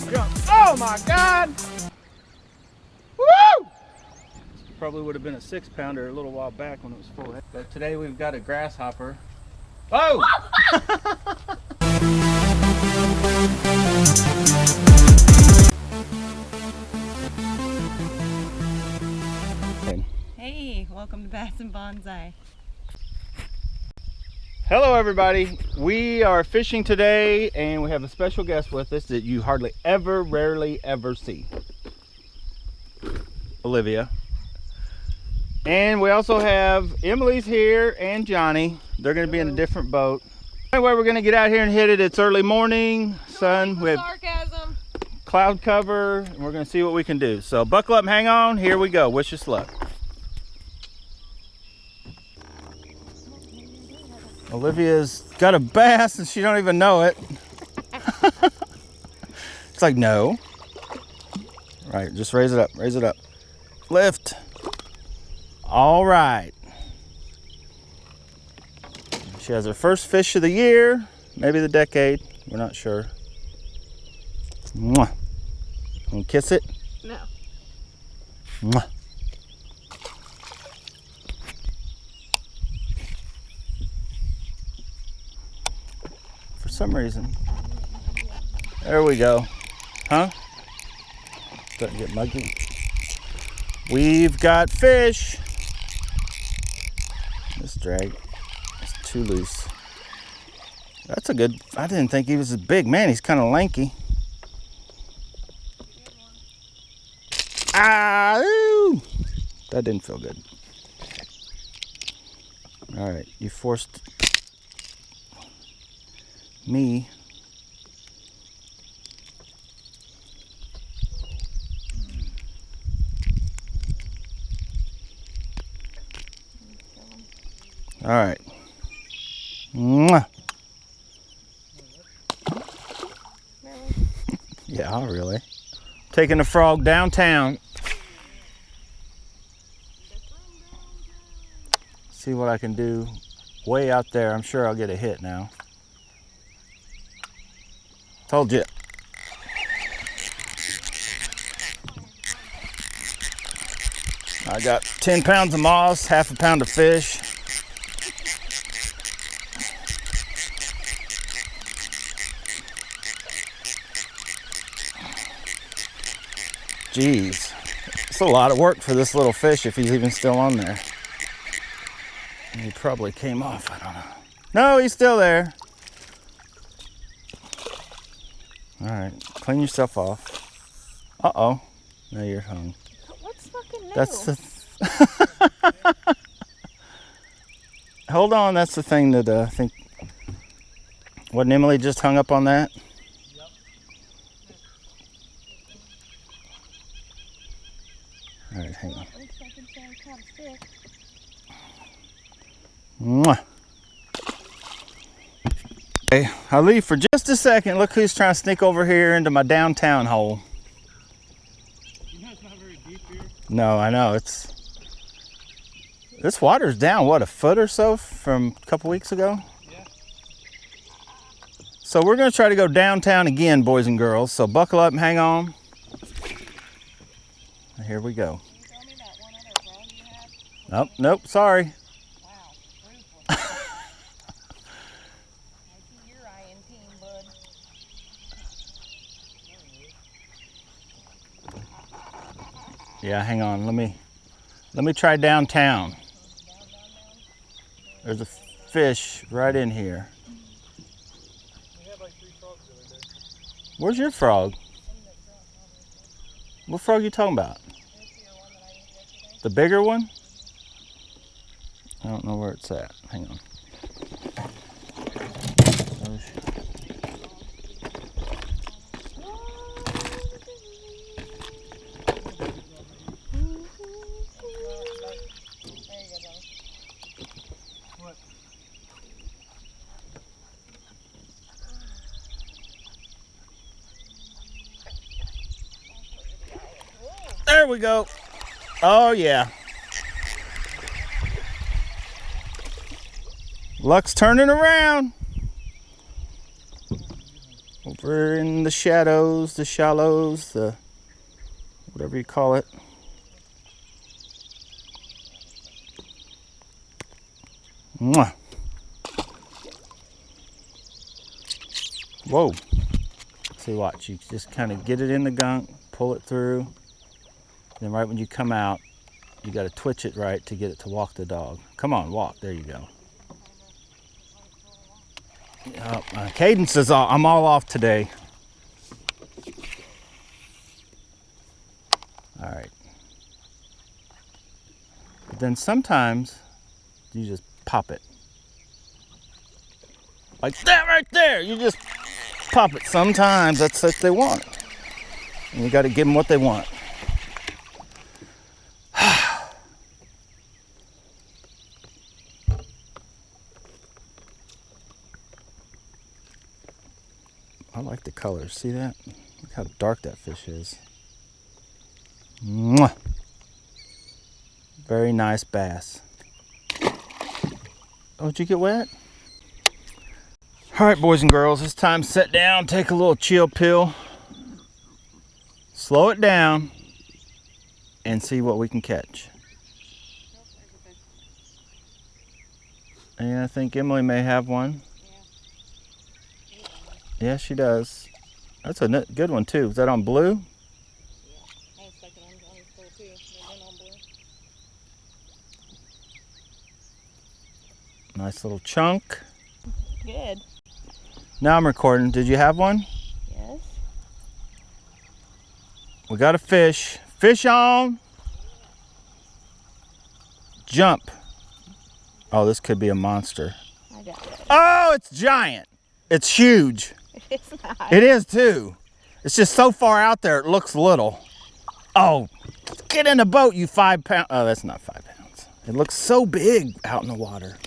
Oh my God! Woo! Probably would have been a 6-pounder a little while back when it was full. But today we've got a grasshopper. Oh! Hey, welcome to Bass and Bonsai. Hello everybody, we are fishing today and we have a special guest with us that you hardly ever, rarely ever see. Olivia. And we also have Emily's here and Johnny. They're going to be in a different boat. Anyway, we're going to get out here and hit it. It's early morning, sun, we have sarcasm. Cloud cover, and we're going to see what we can do. So buckle up and hang on, here we go. Wish us luck. Olivia's got a bass and she don't even know it. It's like, no. Right, just raise it up, raise it up. Lift. All right. She has her first fish of the year, maybe the decade, we're not sure. Mwah. Want to kiss it? No. Mwah. For some reason. There we go. Huh? Starting to get muggy. We've got fish. This drag is too loose. That's a good, I didn't think he was as big. Man, he's kind of lanky. Ah, ooh. That didn't feel good. All right, you forced me. All right. Mwah. Really? Yeah, really. Taking the frog downtown. See what I can do way out there. I'm sure I'll get a hit now. Told you. I got 10 pounds of moss, half a pound of fish. Jeez, it's a lot of work for this little fish if he's even still on there. He probably came off, I don't know. No, he's still there. All right, clean yourself off. Uh-oh, now you're hung. What's fucking new? That's the... Hold on, that's the thing that I think... Wasn't Emily just hung up on that? Yep. All right, hang on. Looks like it's kind of thick. Mwah. Okay, I'll leave for just a second. Look who's trying to sneak over here into my downtown hole. You know it's not very deep here. No, I know, this water's down, what, a foot or so from a couple weeks ago? Yeah. So we're gonna try to go downtown again, boys and girls. So buckle up and hang on. Here we go. Can you tell me that one other frog you had? Nope, nope, sorry. Wow, ruthless. I see your eye in team, bud. Yeah, hang on, let me try downtown. There's a fish right in here. We had like 3 frogs the other day. Where's your frog? What frog are you talking about? The bigger one? I don't know where it's at. Hang on. Oh, shit. What? There we go. Oh yeah. Luck's turning around. We'll We're in the shadows, the shallows, the whatever you call it. Mwah. Whoa. See, watch. You just kind of get it in the gunk, pull it through. Then right when you come out, you got to twitch it right to get it to walk the dog. Come on, walk. There you go. Oh, my cadence is all, I'm all off today. All right. But then sometimes you just pop it. Like that right there. You just pop it. Sometimes that's what they want. And you got to give them what they want. I like the colors. See that? Look how dark that fish is. Mwah. Very nice bass. Oh, did you get wet? All right, boys and girls, it's time to sit down, take a little chill pill, slow it down, and see what we can catch. And I think Emily may have one. Yeah, she does. That's a good one too. Is that on blue? I was stuck on full too. They've been on blue. Nice little chunk. Good. Now I'm recording. Did you have one? Yes. We got a fish. Fish on. Jump. Oh, this could be a monster. I got it. Oh, it's giant. It's huge. It's not. It is too. It's just so far out there it looks little. Oh, get in the boat, you 5 pound. Oh, that's not 5 pounds. It looks so big out in the water.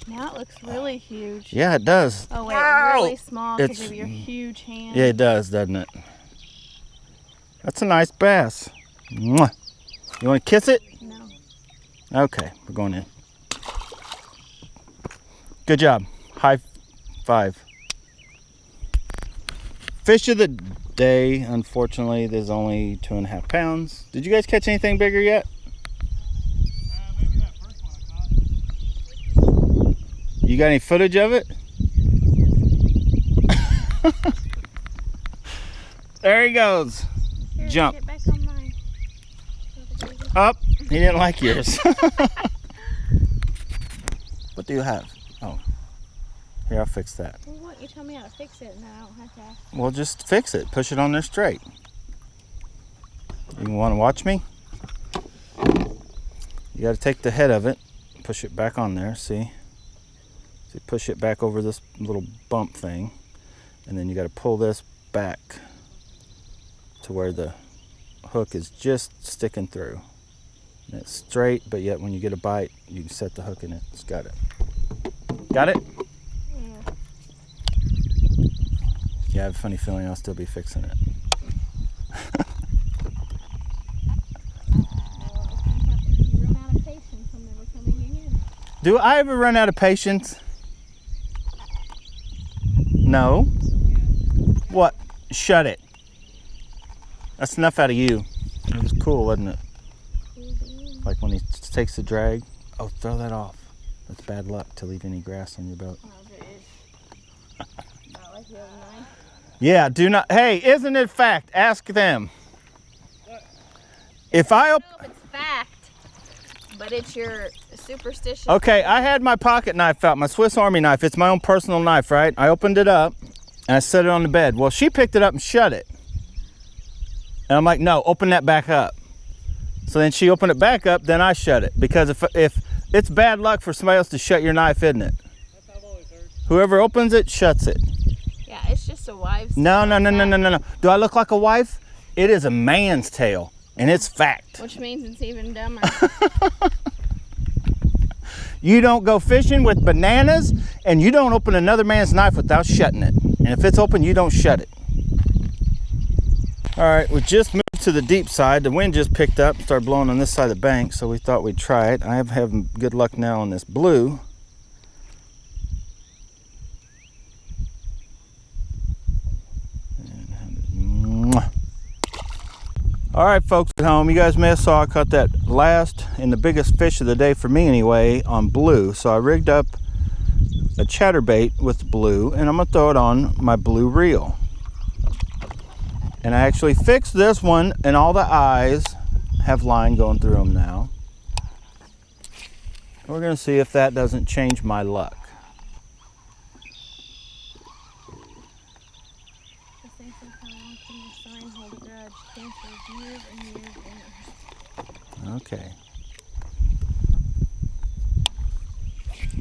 Now it looks really huge. Yeah, it does. Oh wait, Wow. really small because It's- of your huge hand. Yeah, it does, doesn't it? That's a nice bass. Mwah. You want to kiss it? No. Okay, we're going in. Good job. High five. Fish of the day, unfortunately, there's only 2.5 pounds. Did you guys catch anything bigger yet? Maybe that first one I caught. You got any footage of it? There he goes. Here, Jump. Get back on mine. Up. He didn't like yours. What do you have? Oh. Here, I'll fix that. Well, what? You tell me how to fix it and then I don't have to ask. Well, just fix it. Push it on there straight. You want to watch me? You got to take the head of it, push it back on there, see? So push it back over this little bump thing, and then you got to pull this back to where the hook is just sticking through. And it's straight, but yet when you get a bite, you can set the hook in it. It's got it. Got it? Yeah. Yeah, I have a funny feeling I'll still be fixing it. You run out of patience. I'm never coming again. Do I ever run out of patience? No. What? Shut it. That's enough out of you. It was cool, wasn't it? Like when he takes the drag. Oh, throw that off. That's bad luck to leave any grass on your boat. Oh, it is. Not like the other night. Yeah, do not. Hey, isn't it fact? Ask them. If I I op- don't know if it's fact, but it's your superstition. Okay, I had my pocket knife out, my Swiss Army knife. It's my own personal knife, right? I opened it up and I set it on the bed. Well, she picked it up and shut it. And I'm like, no, open that back up. So then she opened it back up, then I shut it. Because if it's bad luck for somebody else to shut your knife, isn't it? That's how I've always heard. Whoever opens it, shuts it. Yeah, it's just a wife's. No. Do I look like a wife? It is a man's tale, and it's fact. Which means it's even dumber. You don't go fishing with bananas, and you don't open another man's knife without shutting it. And if it's open, you don't shut it. All right, we just moved to the deep side. The wind just picked up, started blowing on this side of the bank, so we thought we'd try it. I have having good luck now on this blue. All right, folks at home, you guys may have saw I caught that last and the biggest fish of the day for me anyway on blue. So I rigged up a chatterbait with blue, and I'm gonna throw it on my blue reel. And I actually fixed this one, and all the eyes have line going through them now. We're gonna see if that doesn't change my luck. Okay.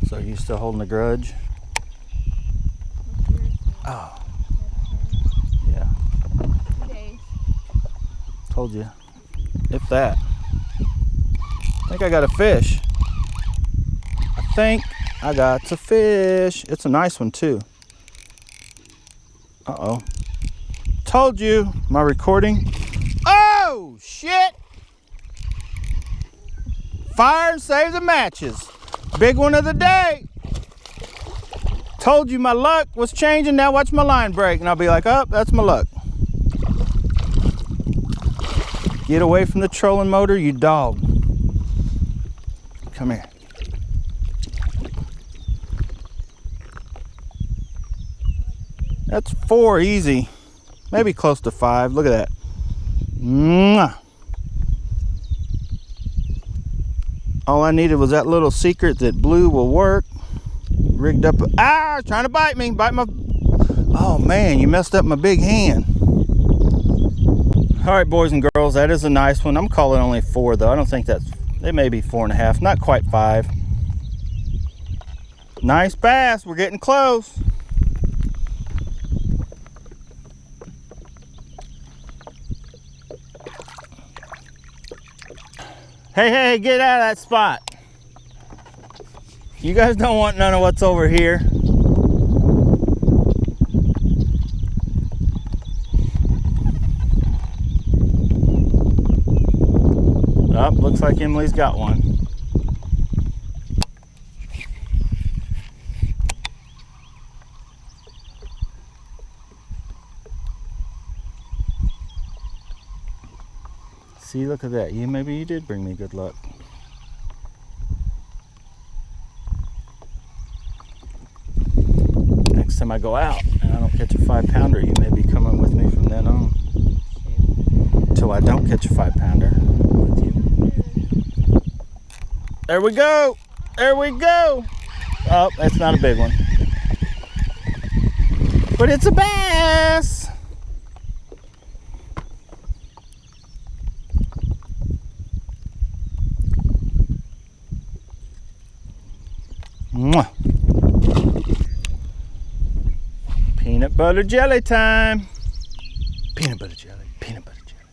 So you still holding the grudge? Oh. Yeah. 2 days. Told you. If that. I think I got a fish. I think I got a fish. It's a nice one too. Uh-oh. Told you. Am I recording? Oh, shit! Fire and save the matches. Big one of the day. Told you my luck was changing. Now watch my line break. And I'll be like, oh, that's my luck. Get away from the trolling motor, you dog. Come here. That's 4 easy. Maybe close to 5. Look at that. Mwah. All I needed was that little secret that blue will work. Rigged up. It's trying to bite me. Bite my. Oh man, you messed up my big hand. All right, boys and girls, that is a nice one. I'm calling only 4 though. I don't think that's. They may be 4.5. Not quite 5. Nice bass. We're getting close. Hey, get out of that spot. You guys don't want none of what's over here. Oh, looks like Emily's got one. See, look at that. Maybe you did bring me good luck. Next time I go out and I don't catch a 5-pounder, you may be coming with me from then on. Until I don't catch a 5-pounder with you. There we go. There we go. Oh, that's not a big one. But it's a bass. Mwah. Peanut butter jelly time. Peanut butter jelly, peanut butter jelly.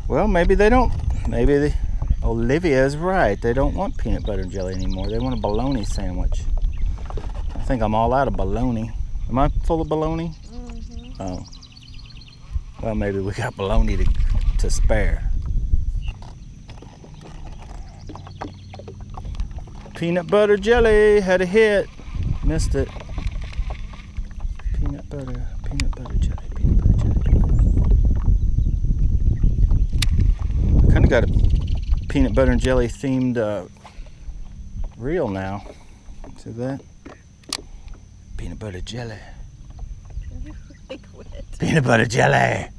Well, maybe they don't. Maybe Olivia's right. They don't want peanut butter and jelly anymore. They want a bologna sandwich. I think I'm all out of bologna. Am I full of bologna? Mm-hmm. Oh. Well, maybe we got bologna to spare. Peanut butter jelly had a hit. Missed it. Peanut butter jelly, peanut butter jelly. I kind of got a peanut butter and jelly themed reel now. See that? Peanut butter jelly. Peanut butter jelly.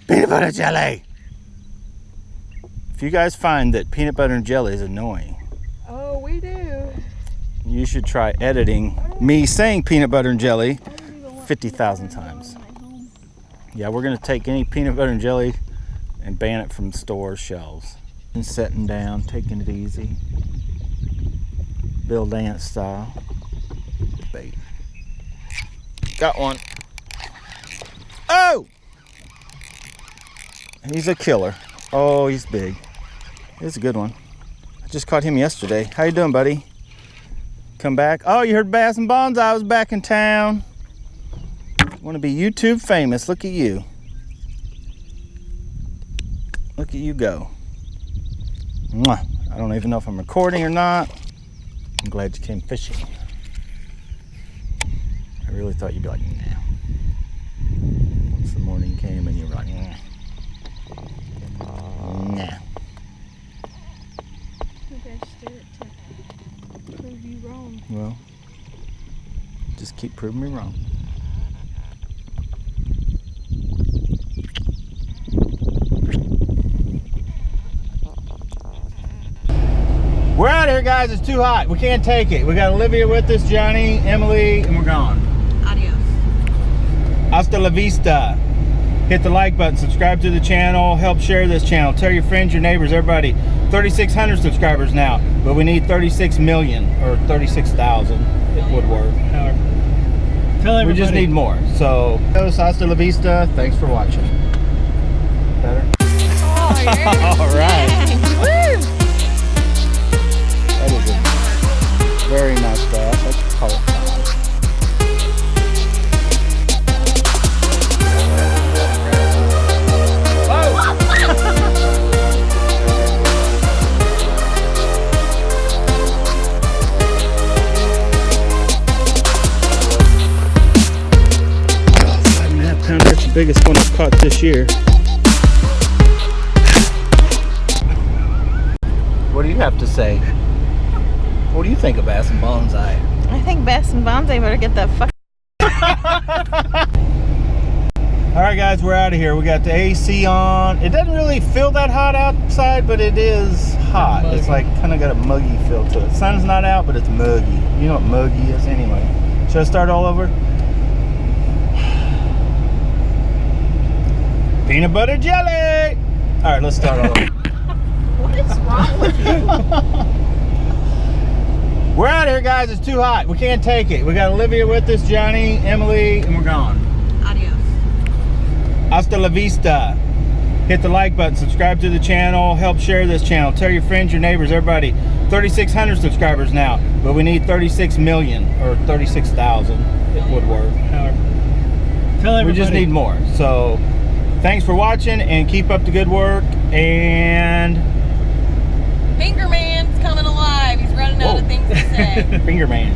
Peanut butter jelly. If you guys find that peanut butter and jelly is annoying, Oh, we do. you should try editing me saying peanut butter and jelly 50,000 times. Yeah, we're gonna take any peanut butter and jelly and ban it from store shelves. And setting down, taking it easy. Bill Dance style. Bait. Got one. Oh! He's a killer. Oh, he's big. It's a good one. I just caught him yesterday. How you doing, buddy? Come back. Oh, you heard Bass and Bonds? I was back in town. Want to be YouTube famous. Look at you. Look at you go. Mwah. I don't even know if I'm recording or not. I'm glad you came fishing. I really thought you'd be like, nah. the morning came and you were like, nah. Nah. Maybe I just did it to prove you wrong. Well, just keep proving me wrong. We're out here, guys. It's too hot. We can't take it. We got Olivia with us, Johnny, Emily, and we're gone. Adios. Hasta la vista. Hit the like button, subscribe to the channel, help share this channel. Tell your friends, your neighbors, everybody. 3,600 subscribers now, but we need 36 million or 36,000. It would work. Tell everybody. We just need more. So, hasta la vista. Thanks for watching. Better? Oh, All right. Woo! That is a very nice bass. Let's call it five. That's the biggest one I've caught this year. What do you have to say? What do you think of Bass and Bonsai? I think Bass and Bonsai better get the fuck. Alright guys, we're out of here. We got the AC on. It doesn't really feel that hot outside, but it is hot. It's like kind of got a muggy feel to it. Sun's not out, but it's muggy. You know what muggy is anyway. Should I start all over? Peanut butter jelly! Alright, let's start all over. What is wrong with you? We're out here, guys. It's too hot. We can't take it. We got Olivia with us, Johnny, Emily, and we're gone. Adios. Hasta la vista. Hit the like button, subscribe to the channel, help share this channel. Tell your friends, your neighbors, everybody. 3,600 subscribers now, but we need 36 million or 36,000. It would work. Tell everybody. We just need more. So, thanks for watching and keep up the good work. And Finger Man's coming alive. He's running out of things to say. Finger Man.